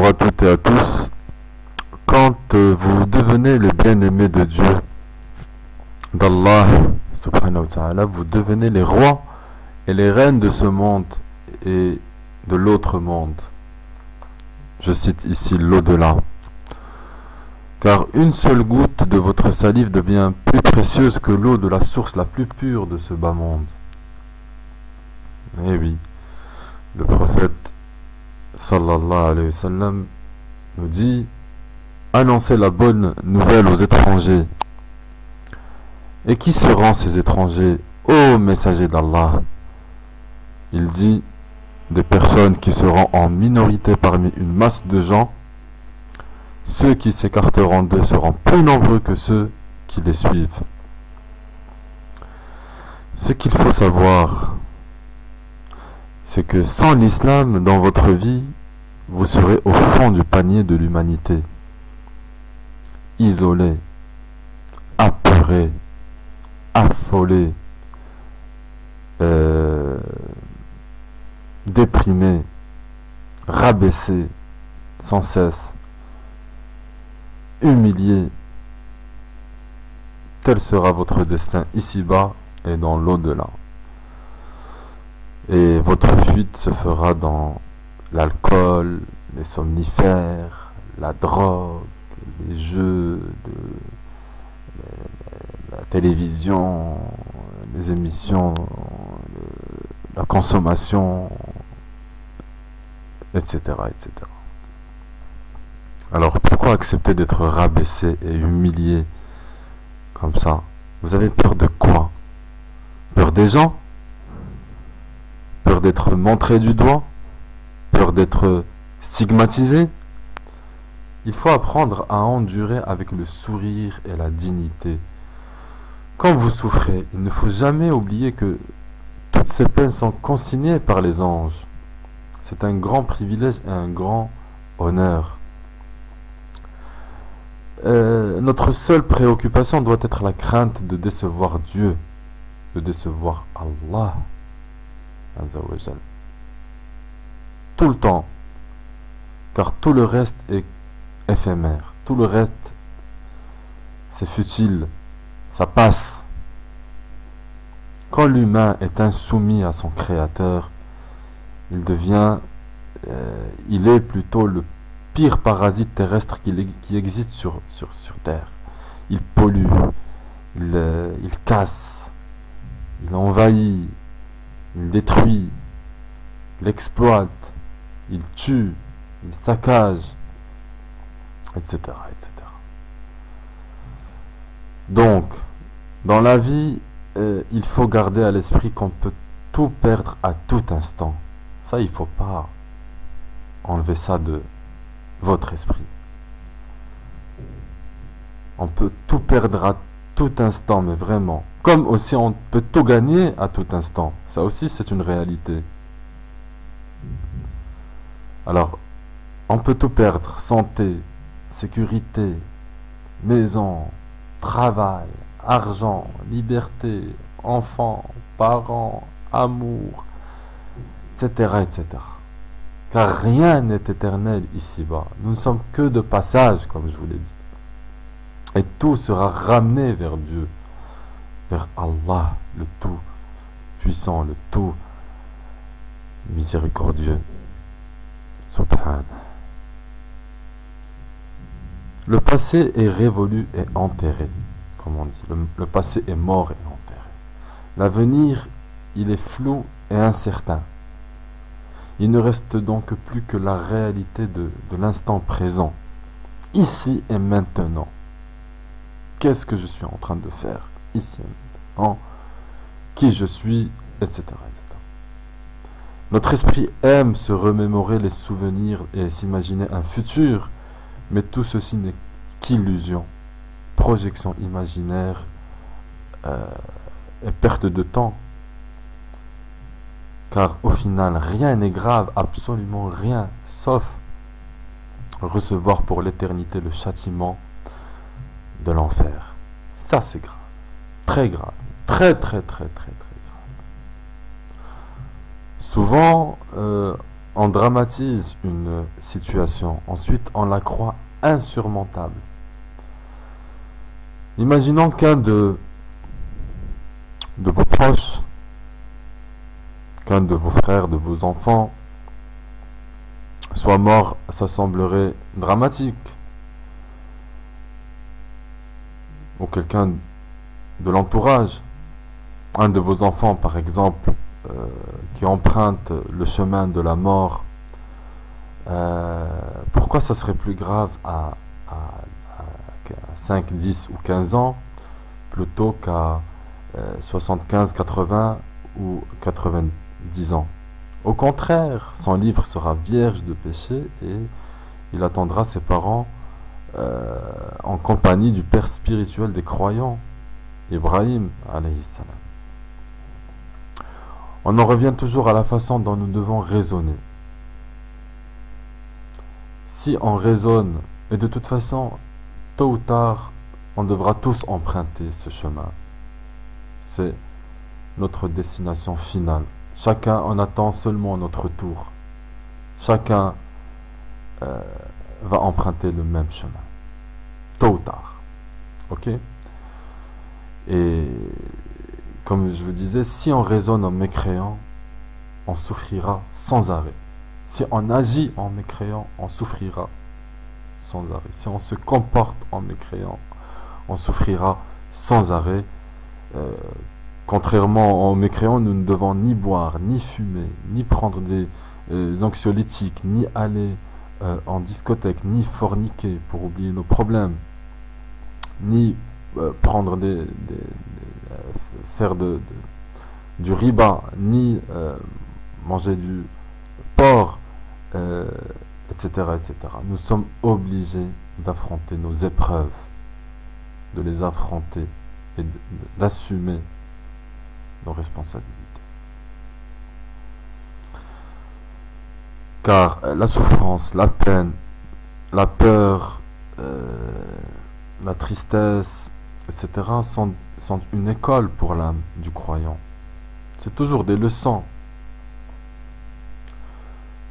Bonjour à toutes et à tous. Quand vous devenez les bien-aimés de Dieu, d'Allah, subhanahu wa ta'ala, vous devenez les rois et les reines de ce monde et de l'autre monde. Je cite ici l'au-delà. Car une seule goutte de votre salive devient plus précieuse que l'eau de la source la plus pure de ce bas monde. Eh oui, le prophète sallallahu alayhi wa sallam nous dit: annoncez la bonne nouvelle aux étrangers. Et qui seront ces étrangers, ô messager d'Allah? Il dit: des personnes qui seront en minorité parmi une masse de gens. Ceux qui s'écarteront d'eux seront plus nombreux que ceux qui les suivent. Ce qu'il faut savoir, c'est que sans l'islam dans votre vie, vous serez au fond du panier de l'humanité, isolé, apeuré, affolé, déprimé, rabaissé, sans cesse, humilié. Tel sera votre destin ici-bas et dans l'au-delà. Et votre fuite se fera dans l'alcool, les somnifères, la drogue, les jeux, la télévision, les émissions, la consommation, etc., etc. Alors pourquoi accepter d'être rabaissé et humilié comme ça? Vous avez peur de quoi? Peur des gens? Peur d'être montré du doigt? Peur d'être stigmatisé? Il faut apprendre à endurer avec le sourire et la dignité. Quand vous souffrez, il ne faut jamais oublier que toutes ces peines sont consignées par les anges. C'est un grand privilège et un grand honneur. Notre seule préoccupation doit être la crainte de décevoir Dieu, de décevoir Allah. Tout le temps, car tout le reste est éphémère, tout le reste c'est futile, ça passe. Quand l'humain est insoumis à son créateur, il est plutôt le pire parasite terrestre qui existe sur Terre. Il pollue, il casse, il envahit, il détruit, il exploite, il tue, il saccage, etc., etc. Donc, dans la vie, il faut garder à l'esprit qu'on peut tout perdre à tout instant. Ça, il ne faut pas enlever ça de votre esprit. On peut tout perdre à tout instant, mais vraiment. Comme aussi on peut tout gagner à tout instant. Ça aussi, c'est une réalité. Alors, on peut tout perdre. Santé, sécurité, maison, travail, argent, liberté, enfants, parents, amour, etc., etc. Car rien n'est éternel ici-bas. Nous ne sommes que de passage, comme je vous l'ai dit. Et tout sera ramené vers Dieu, vers Allah, le tout puissant, le tout miséricordieux. Subhan. Le passé est révolu et enterré, comme on dit. Le passé est mort et enterré. L'avenir, il est flou et incertain. Il ne reste donc plus que la réalité de l'instant présent, ici et maintenant. Qu'est-ce que je suis en train de faire ici et maintenant? Qui je suis, etc., etc. Notre esprit aime se remémorer les souvenirs et s'imaginer un futur, mais tout ceci n'est qu'illusion, projection imaginaire et perte de temps. Car au final, rien n'est grave, absolument rien, sauf recevoir pour l'éternité le châtiment de l'enfer. Ça, c'est grave. Très grave. Très, très, très, très, très grave. Souvent, on dramatise une situation, ensuite on la croit insurmontable. Imaginons qu'un de vos proches, qu'un de vos frères, de vos enfants, soit mort, ça semblerait dramatique. Ou quelqu'un de l'entourage, un de vos enfants par exemple, qui emprunte le chemin de la mort, pourquoi ça serait plus grave à 5, 10 ou 15 ans plutôt qu'à 75, 80 ou 90 ans? Au contraire, son livre sera vierge de péché et il attendra ses parents en compagnie du père spirituel des croyants, Ibrahim alayhi salam. On en revient toujours à la façon dont nous devons raisonner. Si on raisonne, et de toute façon, tôt ou tard, on devra tous emprunter ce chemin. C'est notre destination finale. Chacun en attend seulement notre tour. Chacun va emprunter le même chemin. Tôt ou tard. Ok? Et comme je vous disais, si on raisonne en mécréant, on souffrira sans arrêt. Si on agit en mécréant, on souffrira sans arrêt. Si on se comporte en mécréant, on souffrira sans arrêt. Contrairement aux mécréants, nous ne devons ni boire, ni fumer, ni prendre des anxiolytiques, ni aller en discothèque, ni forniquer pour oublier nos problèmes, ni prendre faire du riba, ni manger du porc, etc., etc. Nous sommes obligés d'affronter nos épreuves, de les affronter et d'assumer nos responsabilités. Car la souffrance, la peine, la peur, la tristesse, etc. sont une école pour l'âme du croyant. C'est toujours des leçons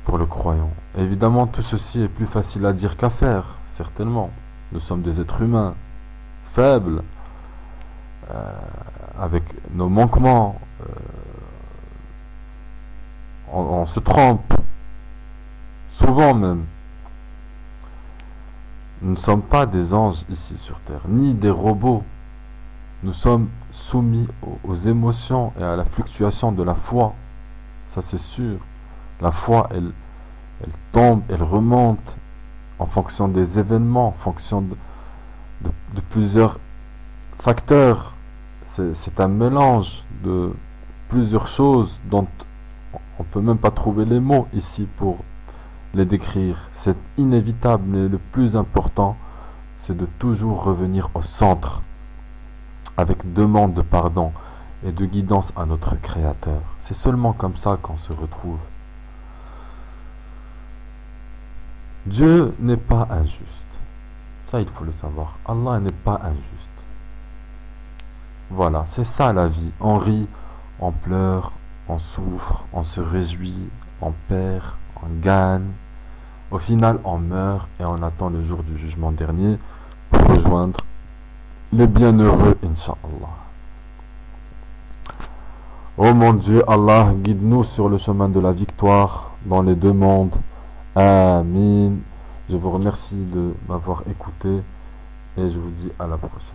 pour le croyant. Et évidemment, tout ceci est plus facile à dire qu'à faire, certainement. Nous sommes des êtres humains, faibles, avec nos manquements. On se trompe, souvent même. Nous ne sommes pas des anges ici sur Terre, ni des robots. Nous sommes soumis aux émotions et à la fluctuation de la foi. Ça c'est sûr. La foi, elle tombe, elle remonte en fonction des événements, en fonction de plusieurs facteurs. C'est un mélange de plusieurs choses dont on ne peut même pas trouver les mots ici pour les décrire. C'est inévitable, mais le plus important, c'est de toujours revenir au centre, avec demande de pardon et de guidance à notre Créateur. C'est seulement comme ça qu'on se retrouve. Dieu n'est pas injuste. Ça, il faut le savoir. Allah n'est pas injuste. Voilà, c'est ça la vie. On rit, on pleure, on souffre, on se réjouit, on perd, on gagne. Au final, on meurt et on attend le jour du jugement dernier pour rejoindre les bienheureux, Inch'Allah. Oh mon Dieu, Allah, guide-nous sur le chemin de la victoire dans les deux mondes. Amin. Je vous remercie de m'avoir écouté et je vous dis à la prochaine.